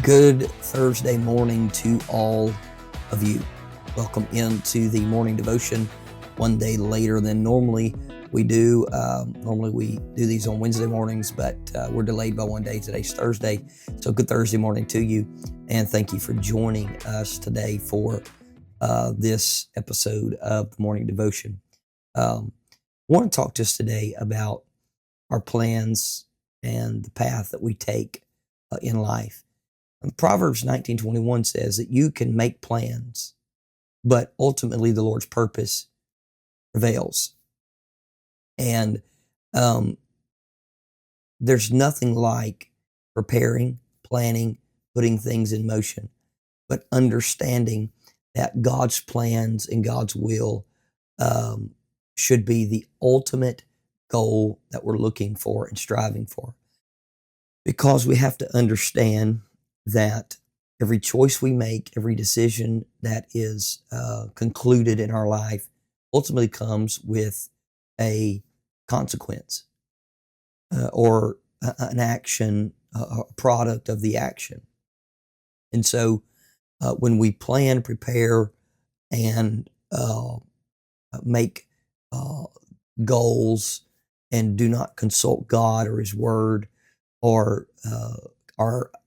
Good Thursday morning to all of you. Welcome into the morning devotion one day later than normally we do. Normally we do these on Wednesday mornings, but we're delayed by one day. Today's Thursday. So good Thursday morning to you. And thank you for joining us today for this episode of the morning devotion. I want to talk to us today about our plans and the path that we take in life. Proverbs 19:21 says that you can make plans, but ultimately the Lord's purpose prevails. And there's nothing like preparing, planning, putting things in motion, but understanding that God's plans and God's will should be the ultimate goal that we're looking for and striving for. Because we have to understand that every choice we make, every decision that is concluded in our life ultimately comes with a consequence or an action, a product of the action. And so when we plan, prepare, and make goals and do not consult God or His Word or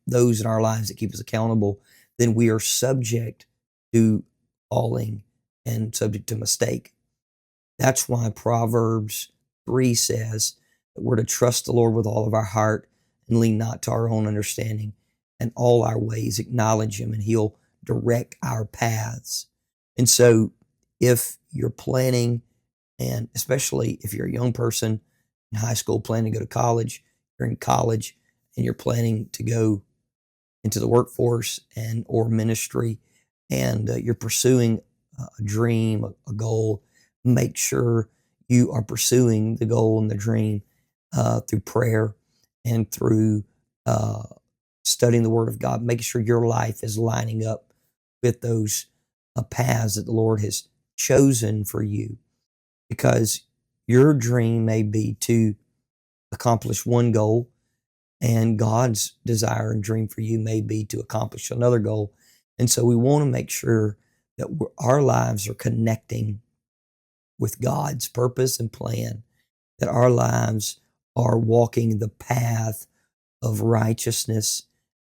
those in our lives that keep us accountable, then we are subject to falling and subject to mistake. That's why Proverbs 3 says that we're to trust the Lord with all of our heart and lean not to our own understanding, and all our ways acknowledge Him, and He'll direct our paths. And so if you're planning, and especially if you're a young person in high school planning to go to college, you're in college and you're planning to go into the workforce and or ministry, and you're pursuing a dream, a goal, make sure you are pursuing the goal and the dream through prayer and through studying the Word of God, making sure your life is lining up with those paths that the Lord has chosen for you. Because your dream may be to accomplish one goal, and God's desire and dream for you may be to accomplish another goal. And so we want to make sure that our lives are connecting with God's purpose and plan, that our lives are walking the path of righteousness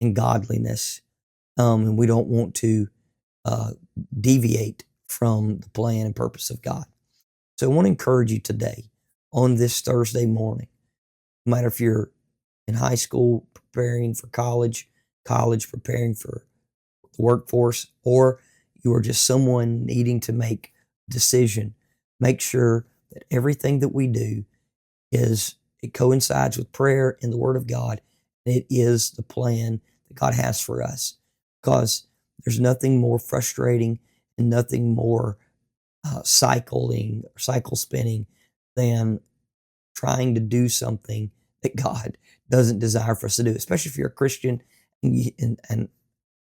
and godliness. And we don't want to deviate from the plan and purpose of God. So I want to encourage you today on this Thursday morning, no matter if you're in high school preparing for college preparing for the workforce, or you are just someone needing to make a decision, make sure that everything that we do it coincides with prayer and the Word of God, and it is the plan that God has for us. Because there's nothing more frustrating and nothing more cycle spinning than trying to do something that God doesn't desire for us to do, especially if you're a Christian. And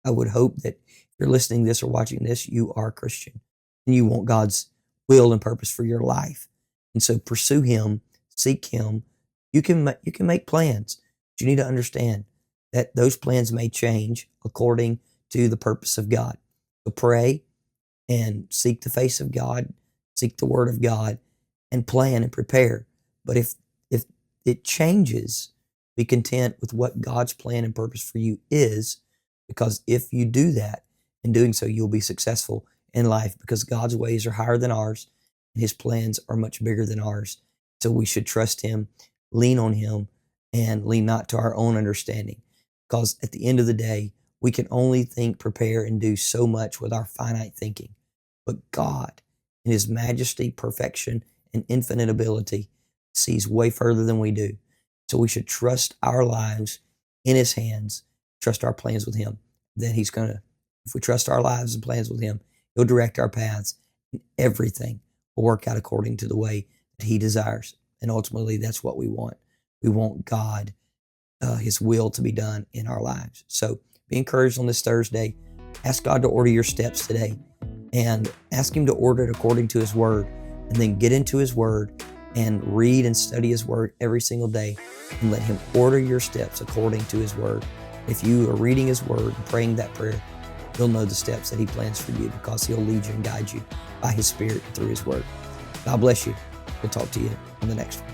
I would hope that if you're listening to this or watching this, you are a Christian and you want God's will and purpose for your life. And so pursue Him, seek Him. You can make plans, but you need to understand that those plans may change according to the purpose of God. So pray and seek the face of God, seek the Word of God, and plan and prepare. But if it changes, be content with what God's plan and purpose for you is, because if you do that, in doing so, you'll be successful in life, because God's ways are higher than ours and His plans are much bigger than ours. So we should trust Him, lean on Him, and lean not to our own understanding. Because at the end of the day, we can only think, prepare, and do so much with our finite thinking. But God, in His majesty, perfection, and infinite ability, sees way further than we do. So we should trust our lives in His hands, trust our plans with Him. Then He's going to, if we trust our lives and plans with Him, He'll direct our paths, and everything will work out according to the way that He desires. And ultimately, that's what we want. We want God, His will to be done in our lives. So be encouraged on this Thursday. Ask God to order your steps today, and ask Him to order it according to His Word. And then get into His Word and read and study His Word every single day, and let Him order your steps according to His Word. If you are reading His Word and praying that prayer, you'll know the steps that He plans for you, because He'll lead you and guide you by His Spirit through His Word. God bless you. We'll talk to you on the next one.